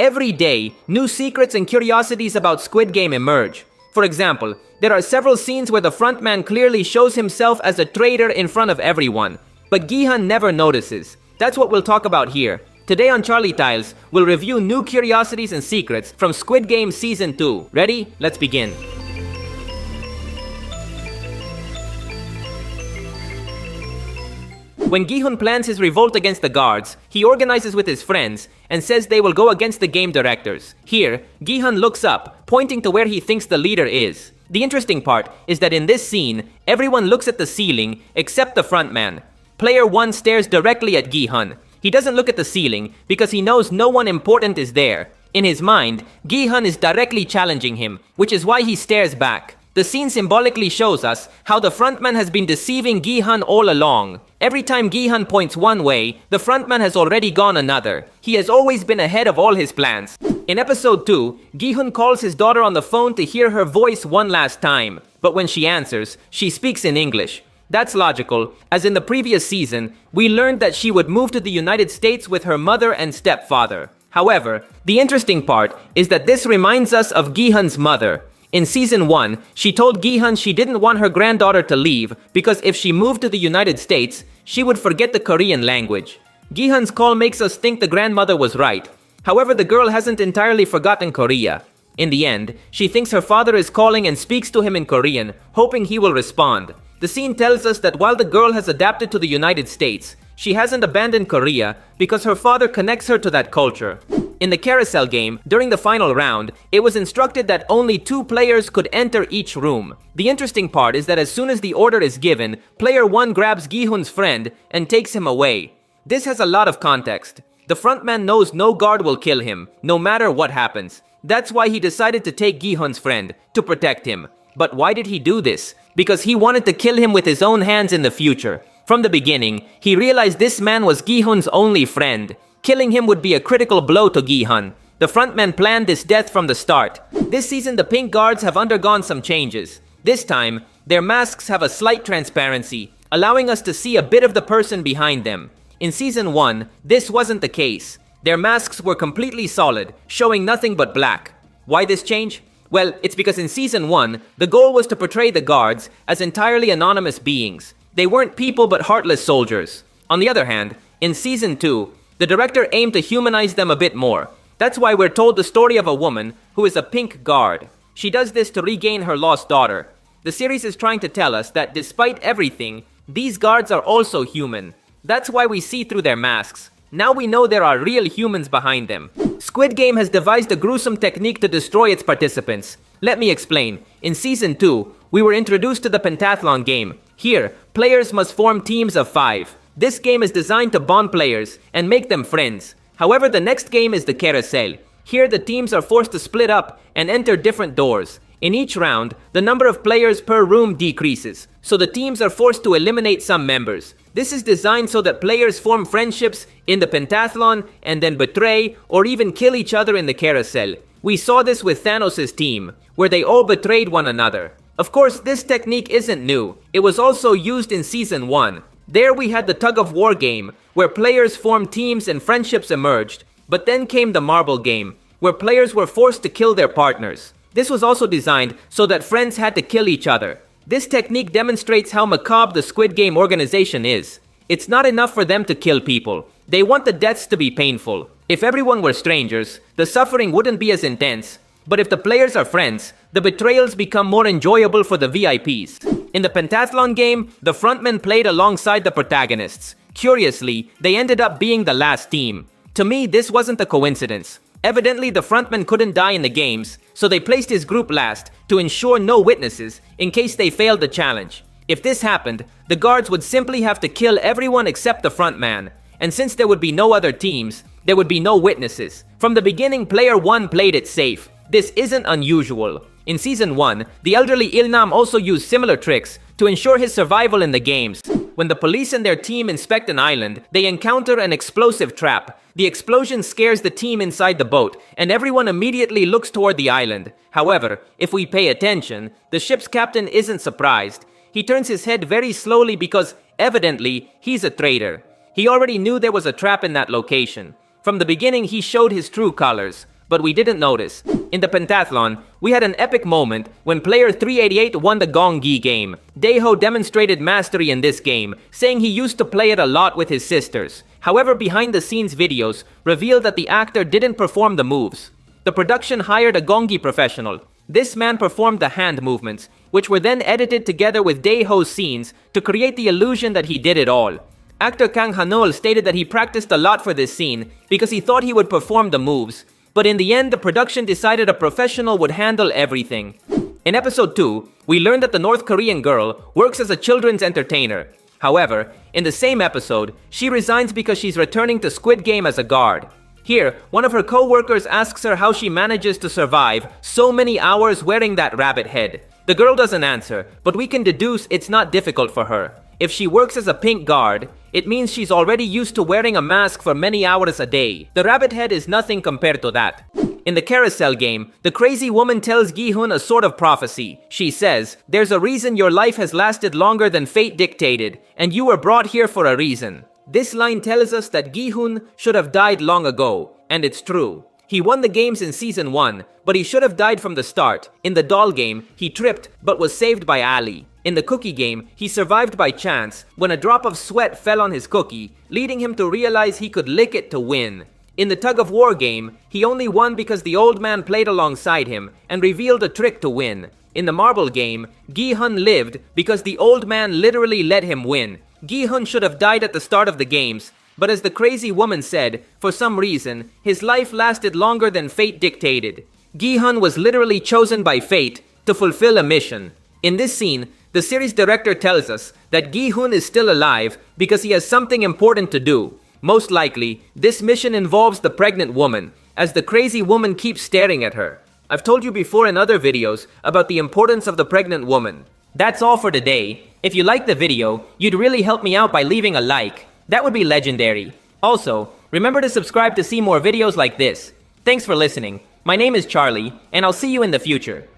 Every day, new secrets and curiosities about Squid Game emerge. For example, there are several scenes where the frontman clearly shows himself as a traitor in front of everyone, but Gi-hun never notices. That's what we'll talk about here. Today on CharlieTales, we'll review new curiosities and secrets from Squid Game Season 2. Ready? Let's begin. When Gi-hun plans his revolt against the guards, he organizes with his friends and says they will go against the game directors. Here, Gi-hun looks up, pointing to where he thinks the leader is. The interesting part is that in this scene, everyone looks at the ceiling except the frontman. Player 1 stares directly at Gi-hun. He doesn't look at the ceiling because he knows no one important is there. In his mind, Gi-hun is directly challenging him, which is why he stares back. The scene symbolically shows us how the frontman has been deceiving Gi-hun all along. Every time Gi-hun points one way, the frontman has already gone another. He has always been ahead of all his plans. In episode 2, Gi-hun calls his daughter on the phone to hear her voice one last time. But when she answers, she speaks in English. That's logical, as in the previous season, we learned that she would move to the United States with her mother and stepfather. However, the interesting part is that this reminds us of Gi-hun's mother. In Season 1, she told Gi-hun she didn't want her granddaughter to leave because if she moved to the United States, she would forget the Korean language. Gi-hun's call makes us think the grandmother was right. However, the girl hasn't entirely forgotten Korea. In the end, she thinks her father is calling and speaks to him in Korean, hoping he will respond. The scene tells us that while the girl has adapted to the United States, she hasn't abandoned Korea because her father connects her to that culture. In the carousel game, during the final round, it was instructed that only 2 players could enter each room. The interesting part is that as soon as the order is given, player 1 grabs Gi-hun's friend and takes him away. This has a lot of context. The frontman knows no guard will kill him, no matter what happens. That's why he decided to take Gi-hun's friend, to protect him. But why did he do this? Because he wanted to kill him with his own hands in the future. From the beginning, he realized this man was Gi-hun's only friend. Killing him would be a critical blow to Gi-hun. The frontman planned this death from the start. This season, the pink guards have undergone some changes. This time, their masks have a slight transparency, allowing us to see a bit of the person behind them. In Season 1, this wasn't the case. Their masks were completely solid, showing nothing but black. Why this change? Well, it's because in Season 1, the goal was to portray the guards as entirely anonymous beings. They weren't people but heartless soldiers. On the other hand, in Season 2, the director aimed to humanize them a bit more. That's why we're told the story of a woman who is a pink guard. She does this to regain her lost daughter. The series is trying to tell us that despite everything, these guards are also human. That's why we see through their masks. Now we know there are real humans behind them. Squid Game has devised a gruesome technique to destroy its participants. Let me explain. In Season 2, we were introduced to the pentathlon game. Here, players must form teams of 5. This game is designed to bond players and make them friends. However, the next game is the carousel. Here, the teams are forced to split up and enter different doors. In each round, the number of players per room decreases, so the teams are forced to eliminate some members. This is designed so that players form friendships in the pentathlon and then betray or even kill each other in the carousel. We saw this with Thanos' team, where they all betrayed one another. Of course, this technique isn't new. It was also used in Season 1. There we had the tug-of-war game, where players formed teams and friendships emerged. But then came the marble game, where players were forced to kill their partners. This was also designed so that friends had to kill each other. This technique demonstrates how macabre the Squid Game organization is. It's not enough for them to kill people. They want the deaths to be painful. If everyone were strangers, the suffering wouldn't be as intense. But if the players are friends, the betrayals become more enjoyable for the VIPs. In the pentathlon game, the frontmen played alongside the protagonists. Curiously, they ended up being the last team. To me, this wasn't a coincidence. Evidently, the frontman couldn't die in the games, so they placed his group last to ensure no witnesses in case they failed the challenge. If this happened, the guards would simply have to kill everyone except the frontman. And since there would be no other teams, there would be no witnesses. From the beginning, player 1 played it safe. This isn't unusual. In Season 1, the elderly Ilnam also used similar tricks to ensure his survival in the games. When the police and their team inspect an island, they encounter an explosive trap. The explosion scares the team inside the boat, and everyone immediately looks toward the island. However, if we pay attention, the ship's captain isn't surprised. He turns his head very slowly because, evidently, he's a traitor. He already knew there was a trap in that location. From the beginning, he showed his true colors. but we didn't notice. In the pentathlon, we had an epic moment when player 388 won the Gi game. Gi-hun demonstrated mastery in this game, saying he used to play it a lot with his sisters. However, behind-the-scenes videos revealed that the actor didn't perform the moves. The production hired a gongi professional. This man performed the hand movements, which were then edited together with Gi-hun's scenes to create the illusion that he did it all. Actor Kang Han-ul stated that he practiced a lot for this scene because he thought he would perform the moves, but in the end, the production decided a professional would handle everything. In episode 2, we learned that the North Korean girl works as a children's entertainer. However, in the same episode, she resigns because she's returning to Squid Game as a guard. Here, one of her co-workers asks her how she manages to survive so many hours wearing that rabbit head. The girl doesn't answer, but we can deduce it's not difficult for her. If she works as a pink guard, it means she's already used to wearing a mask for many hours a day. The rabbit head is nothing compared to that. In the carousel game, the crazy woman tells Gi-hun a sort of prophecy. She says, "There's a reason your life has lasted longer than fate dictated, and you were brought here for a reason." This line tells us that Gi-hun should have died long ago, and it's true. He won the games in Season 1, but he should have died from the start. In the doll game, he tripped but was saved by Ali. In the cookie game, he survived by chance when a drop of sweat fell on his cookie, leading him to realize he could lick it to win. In the tug-of-war game, he only won because the old man played alongside him and revealed a trick to win. In the marble game, Gi-hun lived because the old man literally let him win. Gi-hun should have died at the start of the games, but as the crazy woman said, for some reason, his life lasted longer than fate dictated. Gi-hun was literally chosen by fate to fulfill a mission. In this scene, the series director tells us that Gi-hun is still alive because he has something important to do. Most likely, this mission involves the pregnant woman, as the crazy woman keeps staring at her. I've told you before in other videos about the importance of the pregnant woman. That's all for today. If you liked the video, you'd really help me out by leaving a like. That would be legendary. Also, remember to subscribe to see more videos like this. Thanks for listening. My name is Charlie, and I'll see you in the future.